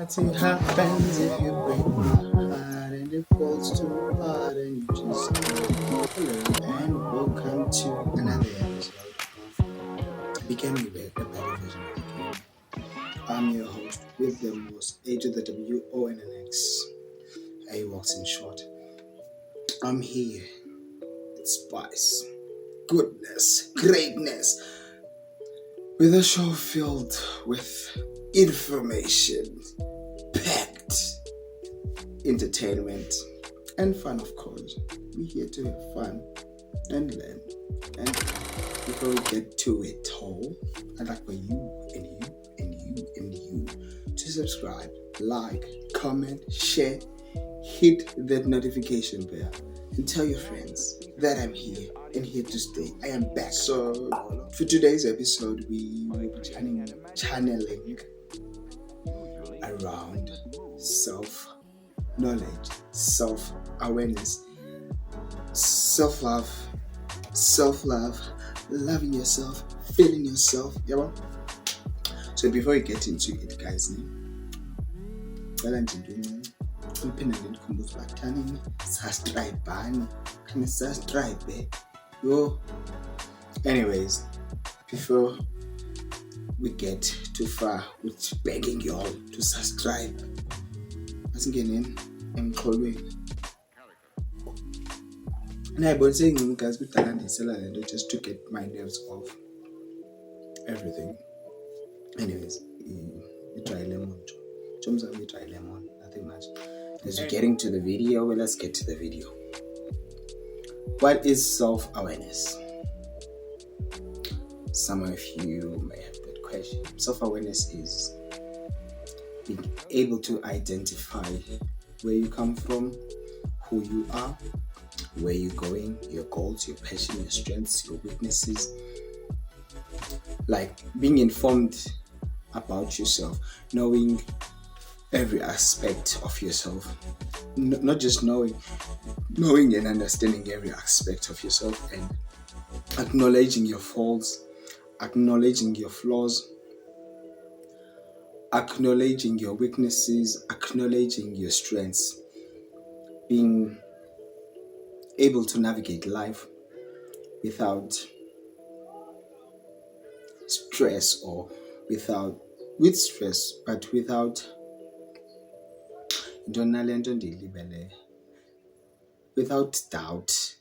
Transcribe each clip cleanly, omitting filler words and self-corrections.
Nothing happens if you break my heart and it falls too hard and you just hello and welcome to another episode of Becoming a Better Version of the Game. I'm your host with the most A to the W O N N X. A walks in short. I'm here. It's spice, goodness, greatness, with a show filled with information, packed entertainment and fun, of course. We're here to have fun and learn. And before we get to it all, I'd like for you and you and you and you to subscribe, like, comment, share, hit that notification bell, and tell your friends that I'm here and here to stay. I am back. So for today's episode, we will be channeling around self-knowledge, self-awareness, self-love, loving yourself, feeling yourself. Yeah. So before we get into it, guys, subscribe. Yo. Anyways, before we get too far with begging you all to subscribe, let's get in and call me. And I've been saying guys with talent just to get my nerves off everything. Anyways, you try lemon. You try lemon, nothing much. As we're getting to the video, well, let's get to the video. What is self-awareness? Some of you may have that question. Self-awareness is being able to identify where you come from, who you are, where you're going, your goals, your passion, your strengths, your weaknesses. Like being informed about yourself, knowing every aspect of yourself, not just knowing and understanding every aspect of yourself, and acknowledging your faults, acknowledging your flaws, acknowledging your weaknesses, acknowledging your strengths, being able to navigate life without stress or with stress, but without doubt.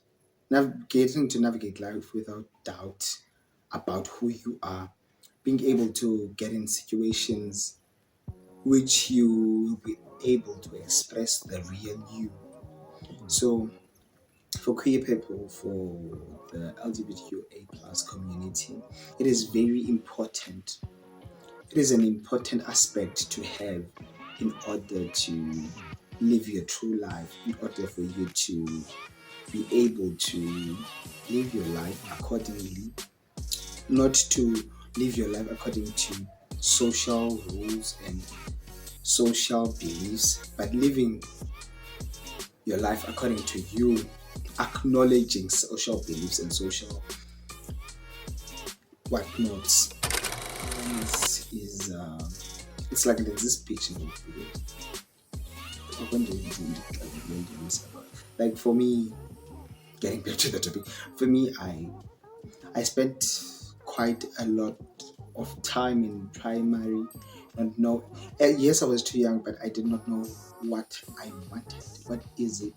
Getting to navigate life without doubt about who you are, being able to get in situations which you will be able to express the real you. So for queer people, for the LGBTQA plus community, it is very important. It is an important aspect to have in order to live your true life, in order for you to be able to live your life accordingly, not to live your life according to social rules and social beliefs, but living your life according to you, acknowledging social beliefs and social whatnots. It's like there's this picture of like for me, getting back to the topic, for me, I spent quite a lot of time in primary and know. Yes, I was too young, but I did not know what I wanted. What is it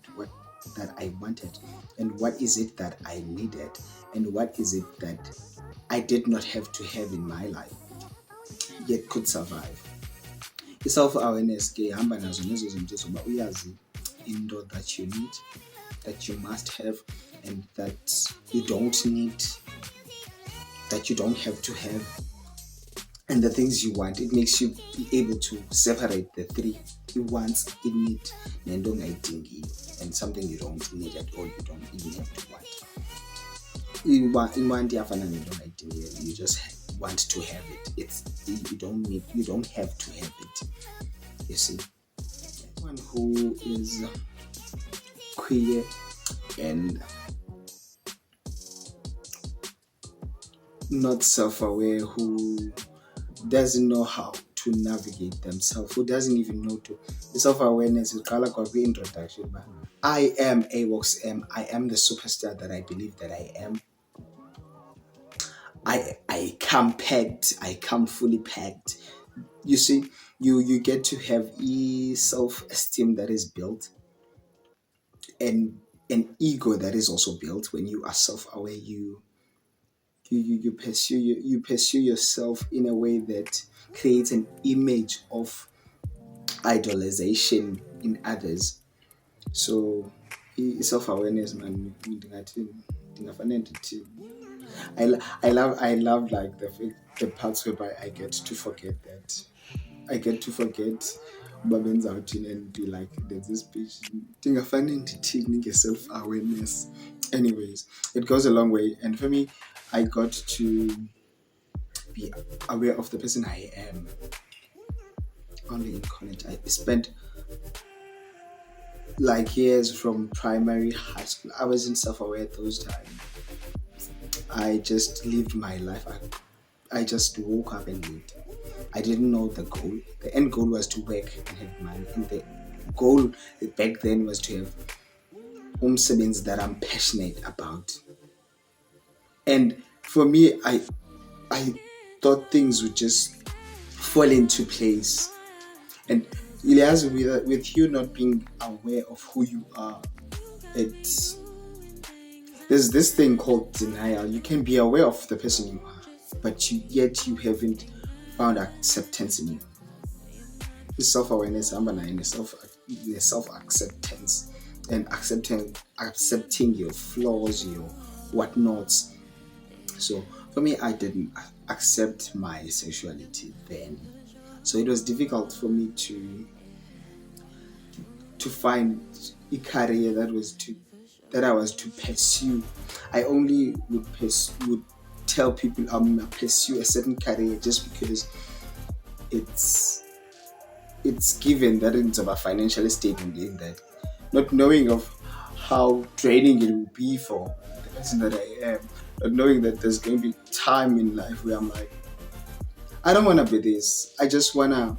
that I wanted, and what is it that I needed, and what is it that I did not have to have in my life, yet could survive. Self-awareness ke hamba nazo nezo zinto zoba uyazi into that you need, that you must have, and that you don't need, that you don't have to have, and the things you want. It makes you be able to separate the three: you want, you need, and something you don't need at all, you don't even have to want. You just want to have it. You don't have to have it. You see, one who is queer and not self-aware, who doesn't know how to navigate themselves, who doesn't even know to. The self-awareness is introduction. But I am AWOX M. I am the superstar that I believe that I am. I come packed. I come fully packed. You see, you get to have self-esteem that is built, and an ego that is also built when you are self-aware. You pursue yourself in a way that creates an image of idolization in others. So self-awareness, man, ndingafane ndithi, I love like the parts whereby I get to forget that. I get to forget uba benzawuthini and be like, there's this speech. Ndingafane ndithini nge-self-awareness. Anyways, it goes a long way. And for me, I got to be aware of the person I am only in college. I spent like years from primary, high school. I wasn't self-aware those times. I just lived my life. I just woke up and lived. I didn't know the goal. The end goal was to work and have money. And the goal back then was to have umsebenzi that I'm passionate about. And for me, I thought things would just fall into place. And Elias, with you not being aware of who you are, there's this thing called denial. You can be aware of the person you are, but yet you haven't found acceptance in you. This self-awareness, self-acceptance, and accepting your flaws, your whatnots. So for me, I didn't accept my sexuality then. So it was difficult for me to find a career that I was to pursue. I only would tell people I'm gonna pursue a certain career just because it's given that it's about financially stable in that, not knowing of how draining it will be for the person that I am, not knowing that there's going to be time in life where I'm like, I don't want to be this. I just want to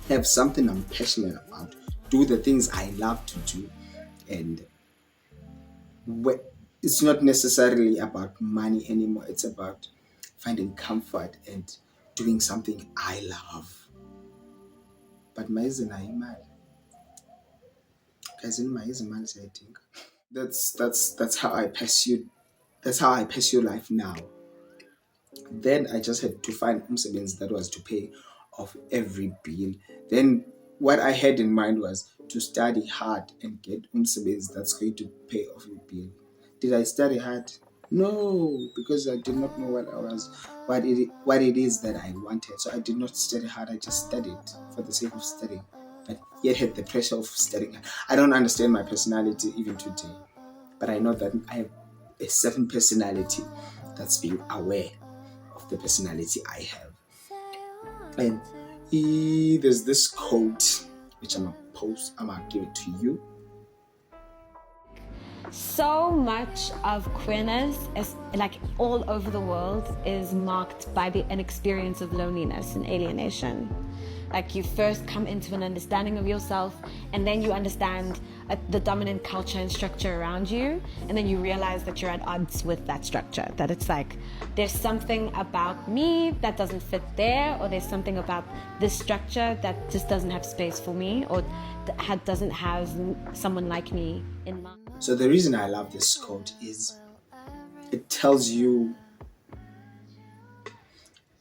have something I'm passionate about, do the things I love to do, and it's not necessarily about money anymore. It's about finding comfort and doing something I love. But maize nayo imali. Guys, in maize imali siyayidinga. That's how I pursue life now. Then I just had to find umsebenzi that was to pay off every bill. Then what I had in mind was to study hard and get umsebenzi that's going to pay off a bill. Did I study hard? No, because I did not know what it is that I wanted. So I did not study hard. I just studied for the sake of studying, but yet had the pressure of studying. I don't understand my personality even today, but I know that I have a certain personality that's being aware of the personality I have. And there's this quote which I'm gonna give it to you. So much of queerness is like all over the world is marked by an experience of loneliness and alienation. Like you first come into an understanding of yourself, and then you understand the dominant culture and structure around you, and then you realize that you're at odds with that structure, that it's like there's something about me that doesn't fit there, or there's something about this structure that just doesn't have space for me, or doesn't have someone like me in mind. So the reason I love this quote is it tells you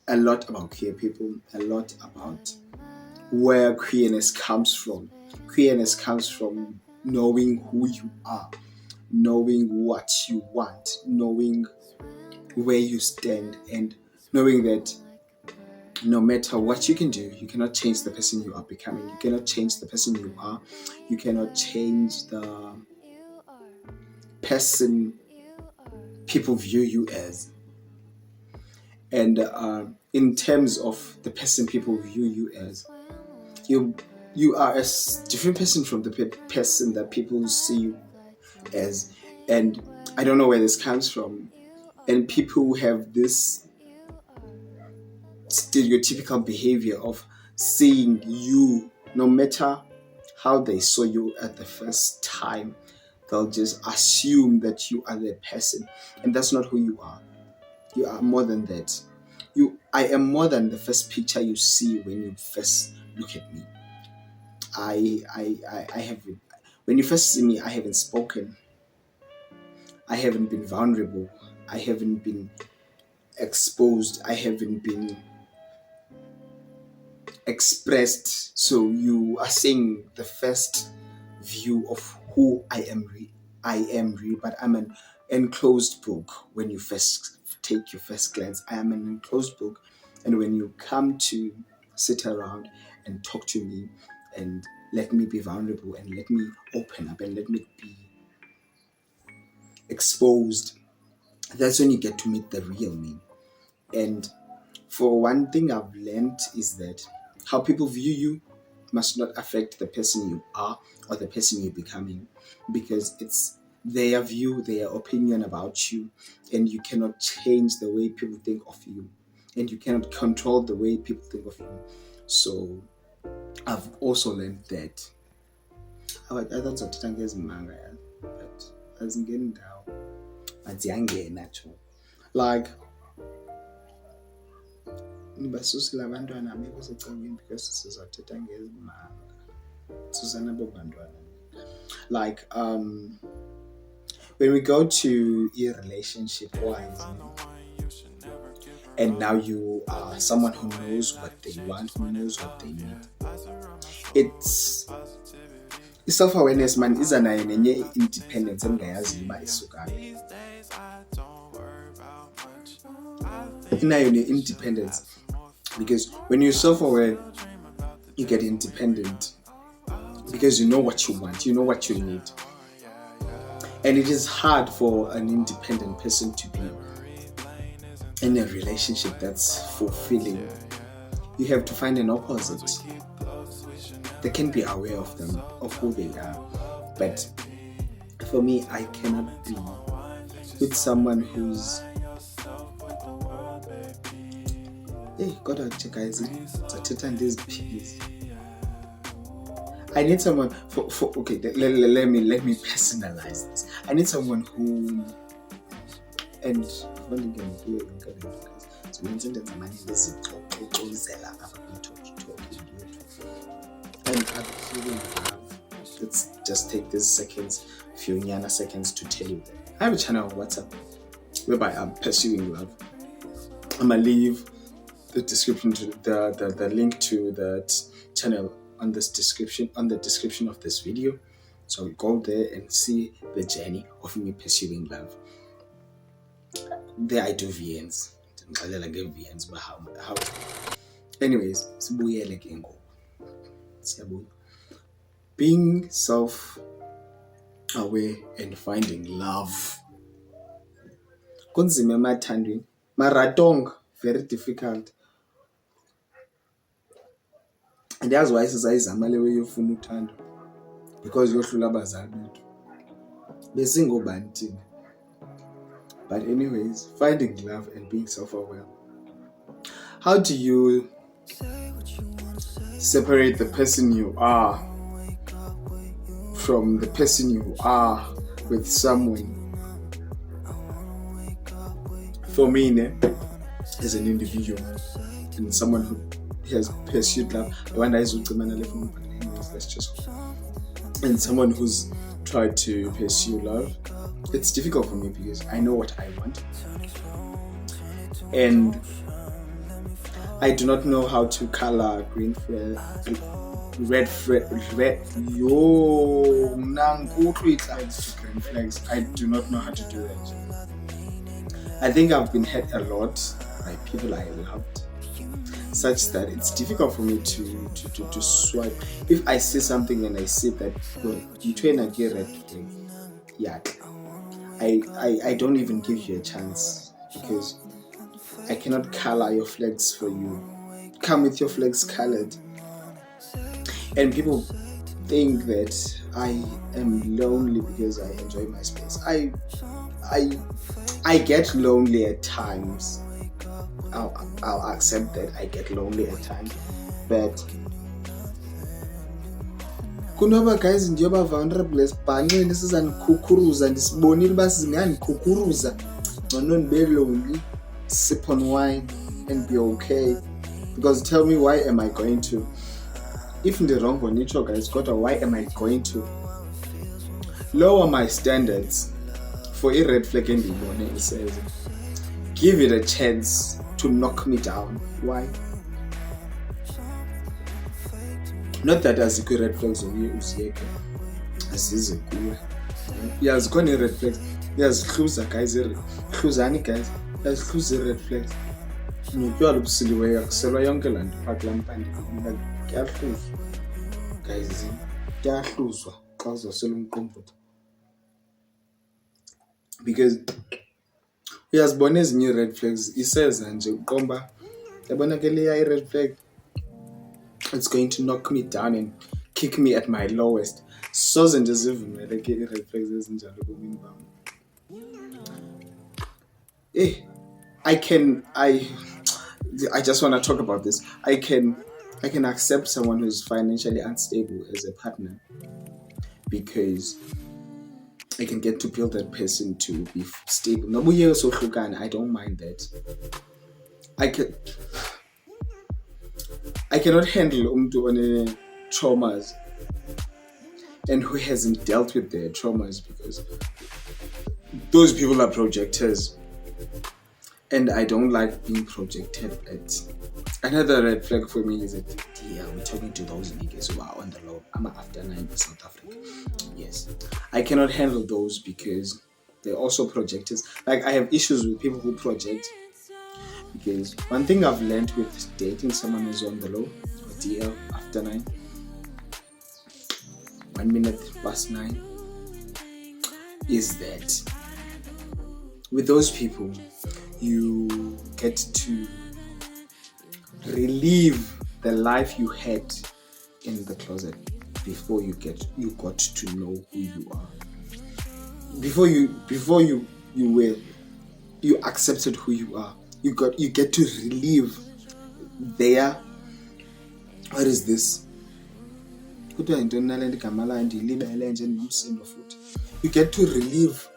a lot about queer people, a lot about where queerness comes from. Queerness comes from knowing who you are, knowing what you want, knowing where you stand, and knowing that no matter what you can do, you cannot change the person you are becoming. You cannot change the person you are. You cannot change the person people view you as. And in terms of the person people view you as, you are a different person from the person that people see you as. And I don't know where this comes from. And people have this stereotypical behavior of seeing you, no matter how they saw you at the first time, they'll just assume that you are that person, and that's not who you are. You are more than that. I am more than the first picture you see when you first look at me. I haven't. When you first see me, I haven't spoken. I haven't been vulnerable. I haven't been exposed. I haven't been expressed. So you are seeing the first view of who I am. But I'm an enclosed book. When you first take your first glance, I am an enclosed book, and when you come to sit around and talk to me and let me be vulnerable and let me open up and let me be exposed, that's when you get to meet the real me. And for one thing I've learned is that how people view you must not affect the person you are or the person you're becoming, because it's their view, their opinion about you, and you cannot change the way people think of you, and you cannot control the way people think of you. So I've also learned that I thought ngezimanga, but azingeni ndawo aziyangena jo, like nibasusile abantwana abekho secingweni because sizothetha ngezimanga, susana abo bantwana. Like when we go to a relationship wise, and now you are someone who knows what they want, who knows what they need, it's self-awareness man iza nayo nenye independence engayaziyo uba isukaphi. Inayo ne-independence, because when you're self-aware you get independent because you know what you want, you know what you need. And it is hard for an independent person to be in a relationship that's fulfilling. You have to find an opposite. They can be aware of them, of who they are. But for me, I cannot be with someone who's God, guys, these pigs. I need someone for okay. Let me personalize this. I need someone who, and when you hear so mention that money is and actually let's just take these seconds, few nyana seconds to tell you that I have a channel on WhatsApp whereby I'm pursuing love. I'm gonna leave the description to the link to that channel on the description of this video, so go there and see the journey of me pursuing love. There I do VNs, but how anyways, being self-aware and finding love kunzima emathandweni maratong, very difficult. And that's why sizayizama le way yofuna uthando, because yohlula abazali bethu besingobani thina. But anyways, finding love and being self-aware. How do you separate the person you are from the person you are with someone? For me, as an individual and someone who has pursued love, and someone who's tried to pursue love, it's difficult for me because I know what I want, and I do not know how to color green flag, red flags. I do not know how to do that. I think I've been hurt a lot by people I loved, such that it's difficult for me to swipe. If I see something and I see that, well, you train a red flag, yeah, I don't even give you a chance, because I cannot color your flags for you. Come with your flags colored. And people think that I am lonely because I enjoy my space. I get lonely at times, I'll accept that I get lonely at times, but kunoba guys ndiyoba vulnerable esibhanxeni sizandikhukuruza ndisibonile uba singandikhukuruza ngcono ndibe lonely, sip on wine and be okay. Because tell me, why am I going to, if ndirongo nitsho guys, kodwa why am I going to lower my standards for a red flag endiyibone says give it a chance to knock me down? Why? Not that azikho red flags uye uziyeke, azize kuwe. Yeah, zikhona red flags, yazihluza guys, hluzani guys, yazihluza red flags. Notywala obusiliweyo akuselwa yonke laa nto phaa kulaa mpandeni, kuyahluzwa guys, kuyahluzwa xa uzosela umqombothi. Because uyazibona ezinye ii-red flags iseza nje uqomba yabona ke leya i-red flag, it's going to knock me down and kick me at my lowest. Soze ndizivumele ke ii-red flags ezinjalo ebomini bam. I just want to talk about this. I can accept someone who's financially unstable as a partner because I can get to build that person to be stable. Nobuye sohlukana, I don't mind that. I cannot handle umntu one traumas and who hasn't dealt with their traumas, because those people are projectors. And I don't like being projected at. Another red flag for me is that, yeah, we're talking to those niggas who are on the low. I'm after 9 in South Africa. Yes. I cannot handle those because they're also projectors. Like, I have issues with people who project. Because one thing I've learned with dating someone who's on the low, or DL after 9, 1 minute past 9, is that with those people, you get to relive the life you had in the closet before you got to know who you are. Before you accepted who you are. You get to relive their, what is this? You get to relive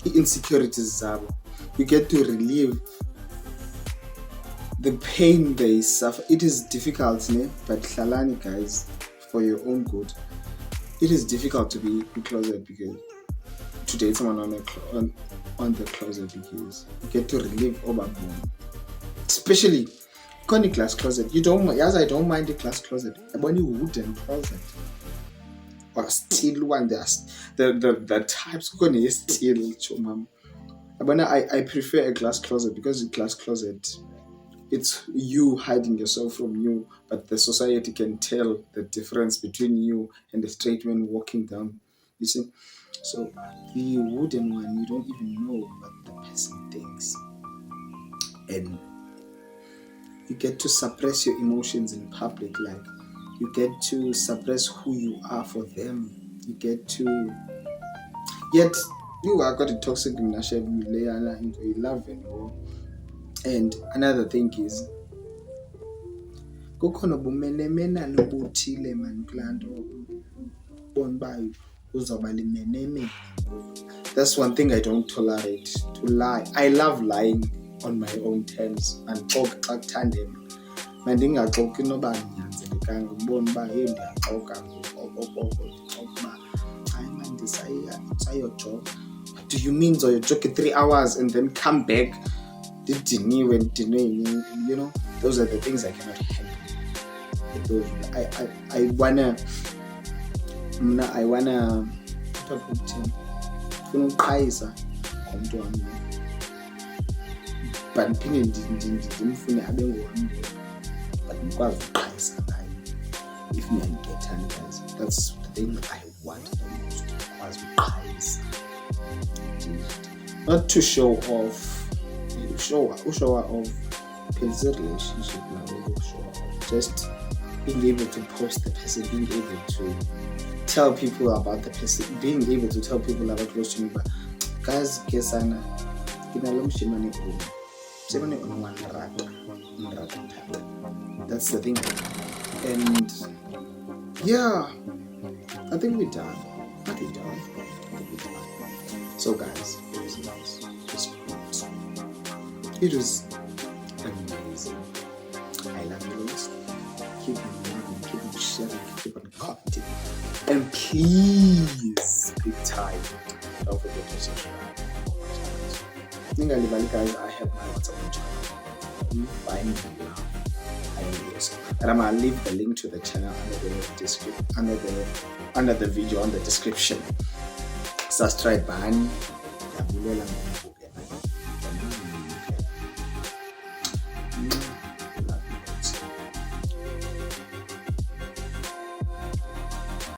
the insecurities zabo. You get to relive the pain they suffer. It is difficult, but hlalani guys, for your own good. It is difficult to be in closet because to date someone on the closet, because you get to relive overboard. Especially con glass closet. I don't mind the glass closet. I want a wooden closet. Or steel one. The types con steel chumam. I prefer a glass closet because a glass closet, it's you hiding yourself from you, but the society can tell the difference between you and the straight man walking down. You see? So the wooden one, you don't even know what the person thinks. And you get to suppress your emotions in public. Like, you get to suppress who you are for them. You get to... Yet... you are got a toxic relationship, you love and all. And another thing is, kukhona bumenemena nobuthile man klanto bonbayo uzoba limeneme. That's one thing I don't tolerate, to lie. I love lying on my own terms and talk xa kuthandema. Mandingaxoki noba ndinyanzelekanga ubone uba hey ndiyaxoka ngoba hayi man ndisayojoka. Do you mean so you joke 3 hours and then come back? You know, those are the things I cannot handle. I wanna talk with him. Uqhayisa ngomntu wami. But ndiphinde ndimfune abe ngowami. But ngikwazi uqhayisa ngaye. If ngiyangethani guys, that's the thing I want the most. Ngikwazi uqhayisa. Not to show off, show off his relationship, just being able to post the person, being able to tell people about the person, being able to tell people about close to me. But guys, kesana, on one rata. That's the thing. And yeah, I think we're done. So guys, it was nice. It was amazing. I love you guys. Keep on loving, keep on sharing, keep on commenting. And please, big time, don't forget to subscribe. Guys, I have my WhatsApp channel. Find me now. And I'm gonna leave the link to the channel under the video on the description. Subscribe bani.